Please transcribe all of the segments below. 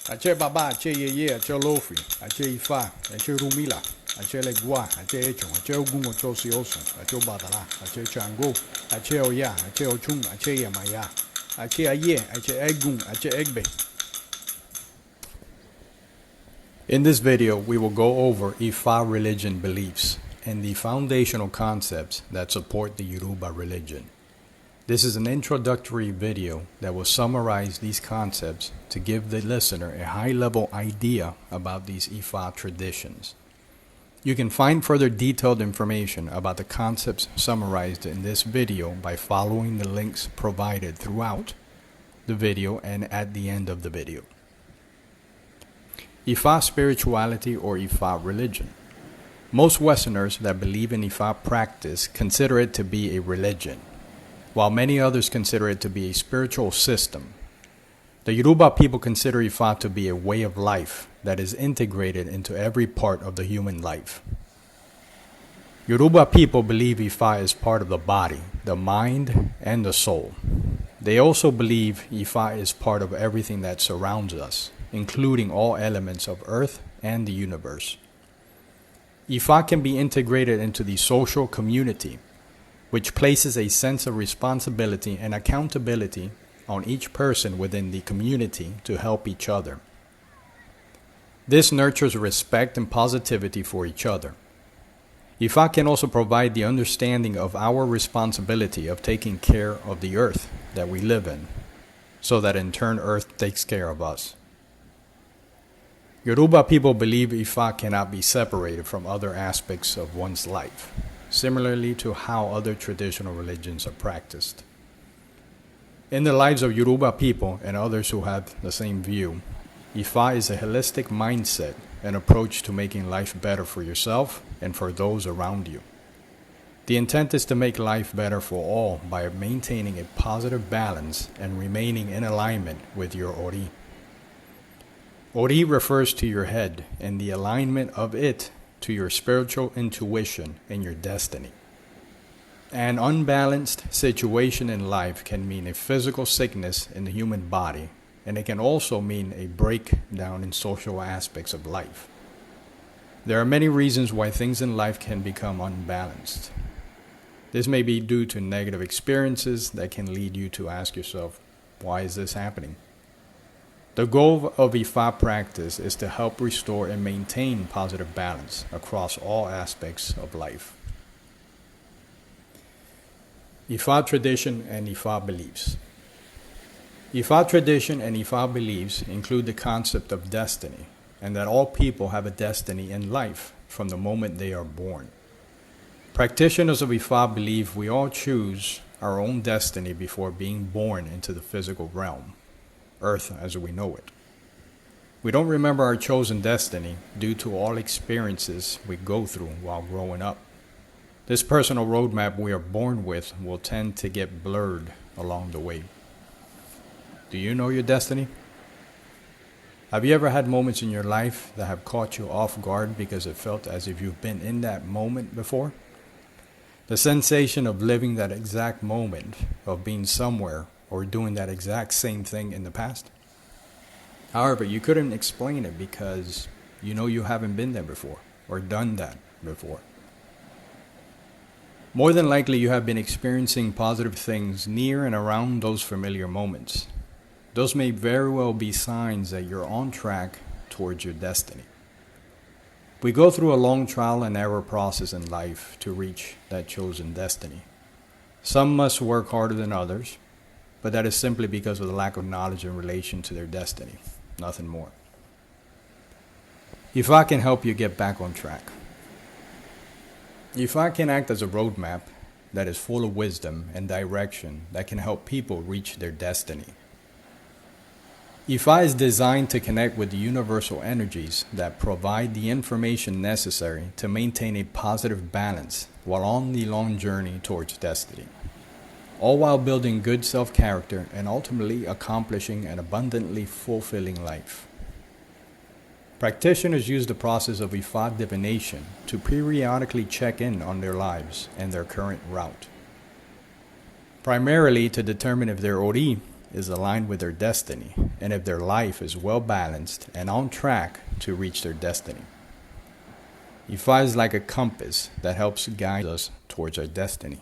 Ache Baba, Ache Yeye, Ache Lofi, Ache Ifa, Ache Rumila, Ache Legua, Ache Echo, Ache Ogun, Ache Osioso, Ache Badala, Ache Chango, Ache Oya, Ache Ochung, Ache Yamaya, Ache Aye, Ache Egun, Ache Egbe. In this video, we will go over Ifa religion beliefs and the foundational concepts that support the Yoruba religion. This is an introductory video that will summarize these concepts to give the listener a high-level idea about these Ifa traditions. You can find further detailed information about the concepts summarized in this video by following the links provided throughout the video and at the end of the video. Ifa Spirituality or Ifa religion. Most Westerners that believe in Ifa practice consider it to be a religion, while many others consider it to be a spiritual system. The Yoruba people consider Ifa to be a way of life that is integrated into every part of the human life. Yoruba people believe Ifa is part of the body, the mind, and the soul. They also believe Ifa is part of everything that surrounds us, including all elements of Earth and the universe. Ifa can be integrated into the social community, which places a sense of responsibility and accountability on each person within the community to help each other. This nurtures respect and positivity for each other. Ifa can also provide the understanding of our responsibility of taking care of the earth that we live in, so that in turn earth takes care of us. Yoruba people believe Ifa cannot be separated from other aspects of one's life, similarly to how other traditional religions are practiced. In the lives of Yoruba people and others who have the same view, Ifa is a holistic mindset and approach to making life better for yourself and for those around you. The intent is to make life better for all by maintaining a positive balance and remaining in alignment with your Ori. Ori refers to your head and the alignment of it to your spiritual intuition and your destiny. An unbalanced situation in life can mean a physical sickness in the human body, and it can also mean a breakdown in social aspects of life. There are many reasons why things in life can become unbalanced. This may be due to negative experiences that can lead you to ask yourself, why is this happening? The goal of Ifa practice is to help restore and maintain positive balance across all aspects of life. Ifa tradition and Ifa beliefs. Ifa tradition and Ifa beliefs include the concept of destiny, and that all people have a destiny in life from the moment they are born. Practitioners of Ifa believe we all choose our own destiny before being born into the physical realm, Earth as we know it. We don't remember our chosen destiny due to all experiences we go through while growing up. This personal roadmap we are born with will tend to get blurred along the way. Do you know your destiny? Have you ever had moments in your life that have caught you off guard because it felt as if you've been in that moment before? The sensation of living that exact moment, of being somewhere or doing that exact same thing in the past? However, you couldn't explain it because you know you haven't been there before or done that before. More than likely, you have been experiencing positive things near and around those familiar moments. Those may very well be signs that you're on track towards your destiny. We go through a long trial and error process in life to reach that chosen destiny. Some must work harder than others, but that is simply because of the lack of knowledge in relation to their destiny, nothing more. Ifa can help you get back on track. Ifa can act as a roadmap that is full of wisdom and direction that can help people reach their destiny. Ifa is designed to connect with the universal energies that provide the information necessary to maintain a positive balance while on the long journey towards destiny, all while building good self-character and ultimately accomplishing an abundantly fulfilling life. Practitioners use the process of Ifa divination to periodically check in on their lives and their current route, primarily to determine if their Ori is aligned with their destiny, and if their life is well balanced and on track to reach their destiny. Ifa is like a compass that helps guide us towards our destiny.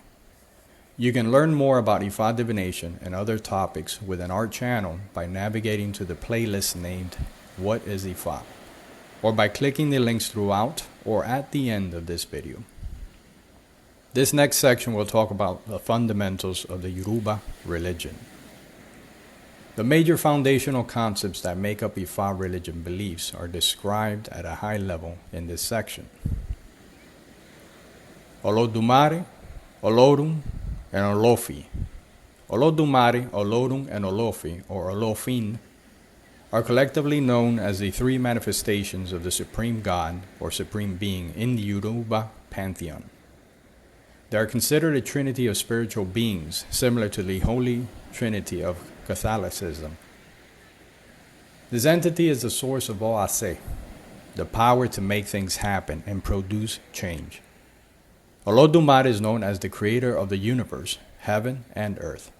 You can learn more about Ifa divination and other topics within our channel by navigating to the playlist named What is Ifa, or by clicking the links throughout or at the end of this video. This next section will talk about the fundamentals of the Yoruba religion. The major foundational concepts that make up Ifa religion beliefs are described at a high level in this section. Olodumare, Olorun, and Olofi. Olodumare, Olorun, and Olofi, or Olofin, are collectively known as the three manifestations of the Supreme God or Supreme Being in the Yoruba pantheon. They are considered a trinity of spiritual beings, similar to the Holy Trinity of Catholicism. This entity is the source of all ase, the power to make things happen and produce change. Olodumare is known as the creator of the universe, heaven and earth,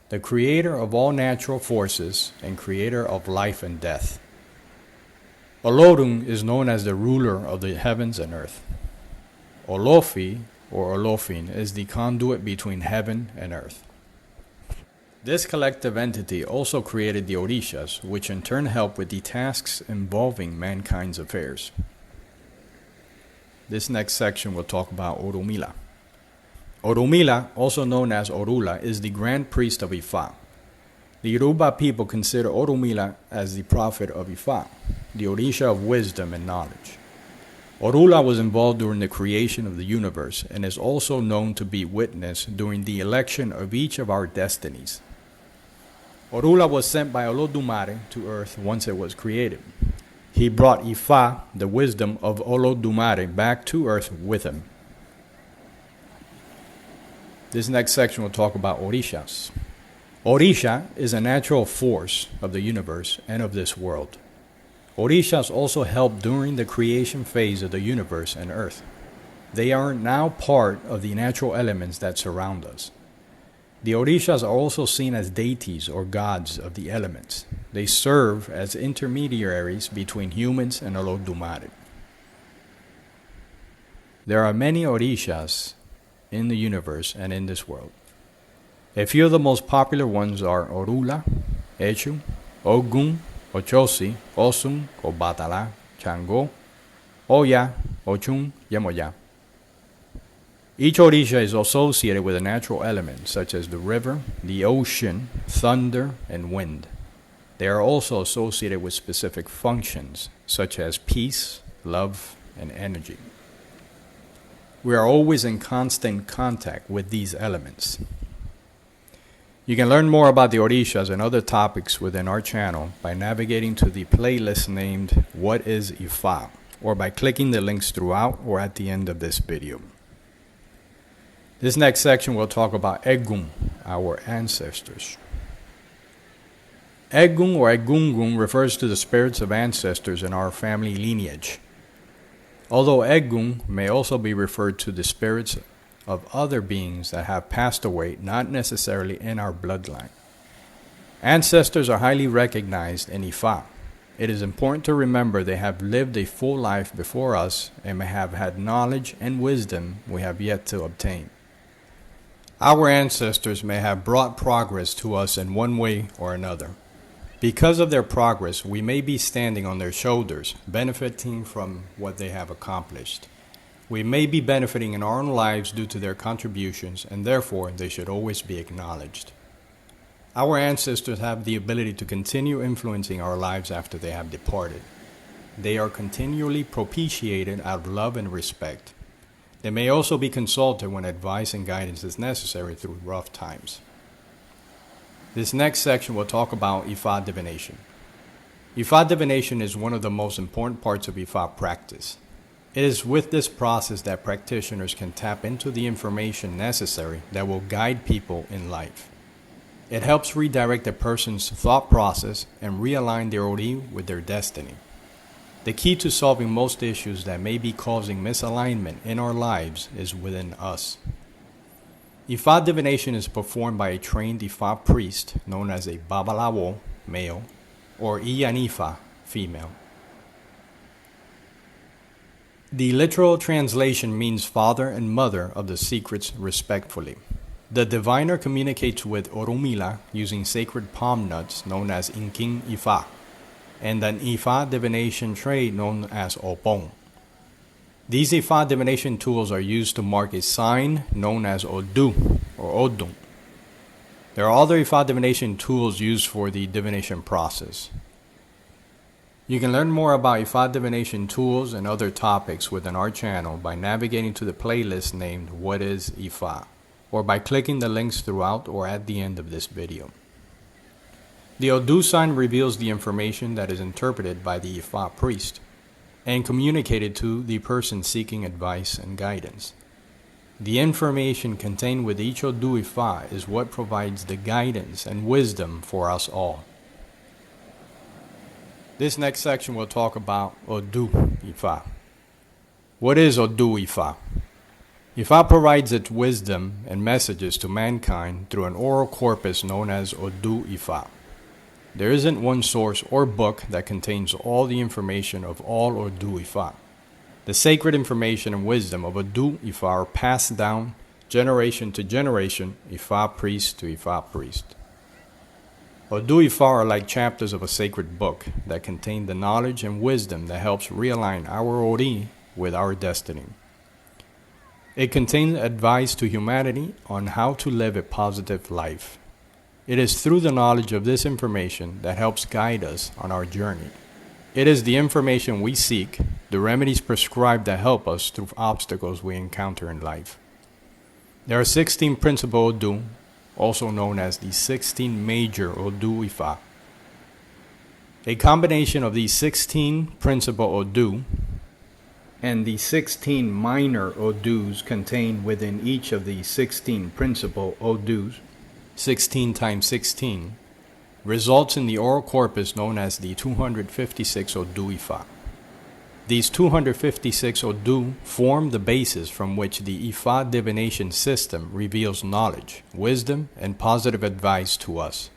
the creator of all natural forces and creator of life and death. Olorun is known as the ruler of the heavens and earth. Olofi, or Olofin, is the conduit between heaven and earth. This collective entity also created the Orishas, which in turn help with the tasks involving mankind's affairs. This next section will talk about Orunmila. Orunmila, also known as Orula, is the grand priest of Ifa. The Yoruba people consider Orunmila as the prophet of Ifa, the Orisha of wisdom and knowledge. Orula was involved during the creation of the universe and is also known to be witness during the election of each of our destinies. Orula was sent by Olodumare to earth once it was created. He brought Ifa, the wisdom of Olodumare, back to earth with him. This next section will talk about Orishas. Orisha is a natural force of the universe and of this world. Orishas also helped during the creation phase of the universe and earth. They are now part of the natural elements that surround us. The Orishas are also seen as deities or gods of the elements. They serve as intermediaries between humans and Olodumare. There are many Orishas in the universe and in this world. A few of the most popular ones are Orula, Echu, Ogun, Ochosi, Osun, Obatala, Chango, Oya, Ochun, Yemoya. Each Orisha is associated with a natural element, such as the river, the ocean, thunder, and wind. They are also associated with specific functions, such as peace, love, and energy. We are always in constant contact with these elements. You can learn more about the Orishas and other topics within our channel by navigating to the playlist named What is Ifa, or by clicking the links throughout or at the end of this video. This next section will talk about Egun, our ancestors. Egun or Egungun refers to the spirits of ancestors in our family lineage. Although Egun may also be referred to the spirits of other beings that have passed away, not necessarily in our bloodline. Ancestors are highly recognized in Ifa. It is important to remember they have lived a full life before us and may have had knowledge and wisdom we have yet to obtain. Our ancestors may have brought progress to us in one way or another. Because of their progress, we may be standing on their shoulders, benefiting from what they have accomplished. We may be benefiting in our own lives due to their contributions, and therefore they should always be acknowledged. Our ancestors have the ability to continue influencing our lives after they have departed. They are continually propitiated out of love and respect. They may also be consulted when advice and guidance is necessary through rough times. This next section will talk about Ifa divination. Ifa divination is one of the most important parts of Ifa practice. It is with this process that practitioners can tap into the information necessary that will guide people in life. It helps redirect a person's thought process and realign their ori with their destiny. The key to solving most issues that may be causing misalignment in our lives is within us. Ifa divination is performed by a trained Ifa priest known as a Babalawo, male, or Ifa, female. The literal translation means father and mother of the secrets respectfully. The diviner communicates with Orunmila using sacred palm nuts known as Inking Ifa, and an Ifa divination tray known as Opong. These Ifa divination tools are used to mark a sign known as Odu or Odu. There are other Ifa divination tools used for the divination process. You can learn more about Ifa divination tools and other topics within our channel by navigating to the playlist named What is Ifa, or by clicking the links throughout or at the end of this video. The Odu sign reveals the information that is interpreted by the Ifa priest and communicated to the person seeking advice and guidance. The information contained with each Odu Ifa is what provides the guidance and wisdom for us all. This next section will talk about Odu Ifa. What is Odu Ifa? Ifa provides its wisdom and messages to mankind through an oral corpus known as Odu Ifa. There isn't one source or book that contains all the information of all Odu Ifa. The sacred information and wisdom of Odu Ifa are passed down generation to generation, Ifa priest to Ifa priest. Odu Ifa are like chapters of a sacred book that contain the knowledge and wisdom that helps realign our Ori with our destiny. It contains advice to humanity on how to live a positive life. It is through the knowledge of this information that helps guide us on our journey. It is the information we seek, the remedies prescribed that help us through obstacles we encounter in life. There are 16 principal Odu, also known as the 16 major Odu Ifa. A combination of these 16 principal Odu and the 16 minor Odus contained within each of the 16 principal Odus, 16 times 16, results in the oral corpus known as the 256 Odu Ifa. These 256 Odu form the basis from which the Ifa divination system reveals knowledge, wisdom, and positive advice to us.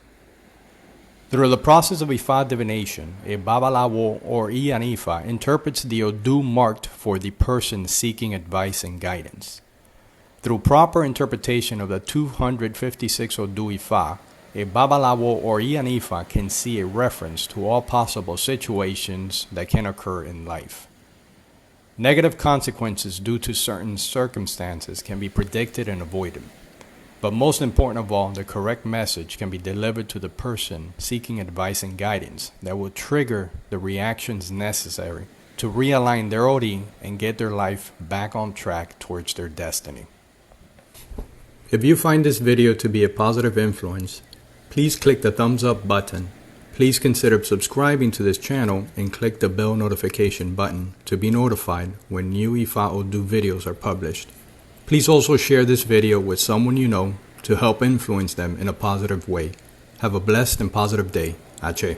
Through the process of Ifa divination, a Babalawo or Ifa interprets the Odu marked for the person seeking advice and guidance. Through proper interpretation of the 256 Odu Ifa, a Babalawo or Ifa can see a reference to all possible situations that can occur in life. Negative consequences due to certain circumstances can be predicted and avoided. But most important of all, the correct message can be delivered to the person seeking advice and guidance that will trigger the reactions necessary to realign their Ori and get their life back on track towards their destiny. If you find this video to be a positive influence, please click the thumbs up button. Please consider subscribing to this channel and click the bell notification button to be notified when new Ifa Odu videos are published. Please also share this video with someone you know to help influence them in a positive way. Have a blessed and positive day. Ache.